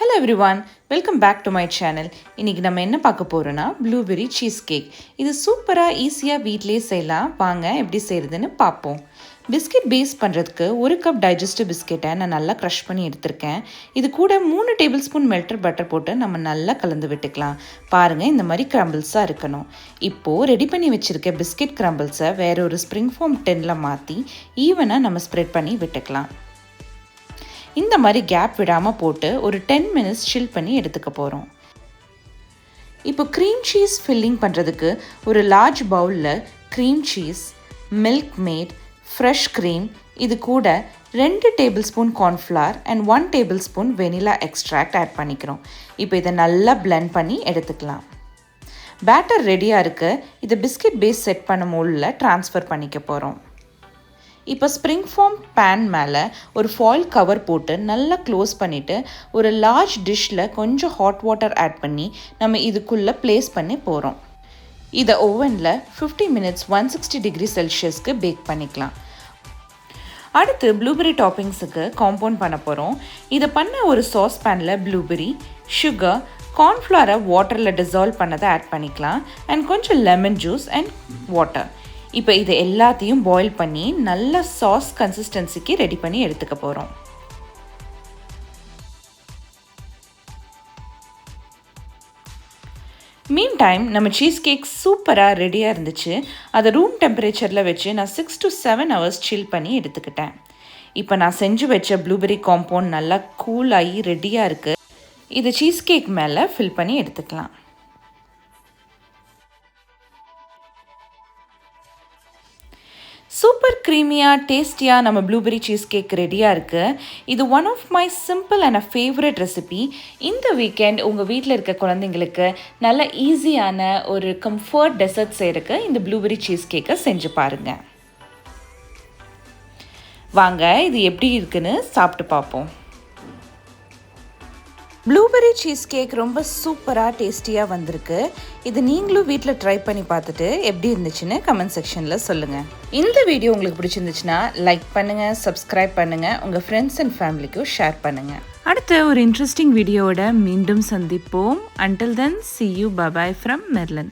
Hello everyone, welcome back to my channel. இன்னைக்கு நம்ம என்ன பார்க்க போறோம்னா ப்ளூபெர்ரி சீஸ் கேக். இது சூப்பரா ஈஸியா வீட்லயே செய்யலாம். வாங்க எப்படி செய்யறதுன்னு பாப்போம். பிஸ்கட் பேஸ் பண்றதுக்கு 1 கப் டைஜஸ்டிவ் பிஸ்கட்டை நான் நல்லா க்ரஷ் பண்ணி எடுத்துர்க்கேன். இது கூட 3 டேபிள்ஸ்பூன் மெல்டட் பட்டர் போட்டு நம்ம நல்லா கலந்து விட்டுக்கலாம். பாருங்க இந்த மாதிரி கிரம்பிள்ஸா இருக்கணும். இப்போ ரெடி பண்ணி வச்சிருக்க பிஸ்கட் கிரம்பிள்ஸை வேற ஒரு ஸ்ப்ரிங் ஃபார்ம் டின்ல மாத்தி ஈவனா நம்ம ஸ்ப்ரெட் பண்ணி விட்டுக்கலாம். இந்த மாதிரி கேப் விடாமல் போட்டு ஒரு 10 மினிட்ஸ் சில் பண்ணி எடுத்துக்க போகிறோம். இப்போ க்ரீம் சீஸ் ஃபில்லிங் பண்ணுறதுக்கு ஒரு லார்ஜ் பவுலில் cream cheese, Milkmaid, fresh cream, இது கூட 2 tablespoon cornflour and 1 tablespoon vanilla extract add பண்ணிக்கிறோம். இப்போ இதை நல்லா பிளெண்ட் பண்ணி எடுத்துக்கலாம். பேட்டர் ரெடியாக இருக்கு. இதை பிஸ்கட் பேஸ் செட் பண்ண மோல்டில் ட்ரான்ஸ்ஃபர் பண்ணிக்க போகிறோம். இப்போ ஸ்ப்ரிங் ஃபார்ம் பேன் மேலே ஒரு ஃபாயில் கவர் போட்டு நல்லா க்ளோஸ் பண்ணிவிட்டு ஒரு லார்ஜ் டிஷ்ஷில் கொஞ்சம் ஹாட் வாட்டர் ஆட் பண்ணி நம்ம இதுக்குள்ளே ப்ளேஸ் பண்ணி போகிறோம். இதை ஓவனில் 50 மினிட்ஸ் 160 டிகிரி செல்சியஸ்க்கு பேக் பண்ணிக்கலாம். அடுத்து ப்ளூபெர்ரி டாப்பிங்ஸுக்கு காம்பவுண்ட் பண்ண போகிறோம். இதை பண்ண ஒரு சாஸ் பேனில் ப்ளூபெர்ரி, சுகர், கார்ன்ஃப்ளவரை வாட்டரில் டிசால்வ் பண்ணதை ஆட் பண்ணிக்கலாம் அண்ட் கொஞ்சம் லெமன் ஜூஸ் அண்ட் வாட்டர். இப்போ இதை எல்லாத்தையும் பாயில் பண்ணி நல்ல சாஸ் கன்சிஸ்டன்சிக்கு ரெடி பண்ணி எடுத்துக்க போகிறோம். மீன் டைம் நம்ம சீஸ் கேக் சூப்பராக ரெடியாக இருந்துச்சு. அதை ரூம் டெம்பரேச்சரில் வச்சு நான் 6 to 7 hours சில் பண்ணி எடுத்துக்கிட்டேன். இப்போ நான் செஞ்சு வச்ச ப்ளூபெர்ரி காம்பவுண்ட் நல்லா கூல் ஆகி ரெடியாக இருக்குது. இதை சீஸ் கேக் மேலே ஃபில் பண்ணி எடுத்துக்கலாம். சூப்பர் க்ரீமியாக டேஸ்டியாக நம்ம ப்ளூபெர்ரி சீஸ் கேக் ரெடியாக இருக்குது. இது one of my simple and a favourite recipe. இந்த வீக்கெண்ட் உங்கள் வீட்டில் இருக்க குழந்தைங்களுக்கு நல்ல ஈஸியான ஒரு கம்ஃபர்ட் டெசர்ட் செய்கிறதுக்கு இந்த ப்ளூபெர்ரி சீஸ் கேக்கை செஞ்சு பாருங்கள். வாங்க இது எப்படி இருக்குன்னு சாப்பிட்டு பார்ப்போம். ப்ளூபெர்ரி சீஸ் கேக் ரொம்ப சூப்பராக டேஸ்டியாக வந்திருக்கு. இது நீங்களும் வீட்டில் ட்ரை பண்ணி பார்த்துட்டு எப்படி இருந்துச்சுன்னு கமெண்ட் செக்ஷனில் சொல்லுங்கள். இந்த வீடியோ உங்களுக்கு பிடிச்சிருந்துச்சுன்னா லைக் பண்ணுங்கள், சப்ஸ்கிரைப் பண்ணுங்கள், உங்கள் ஃப்ரெண்ட்ஸ் அண்ட் ஃபேமிலிக்கும் ஷேர் பண்ணுங்கள். அடுத்த ஒரு இன்ட்ரெஸ்டிங் வீடியோவோட மீண்டும் சந்திப்போம். Until then, see you. Bye bye from Merlin.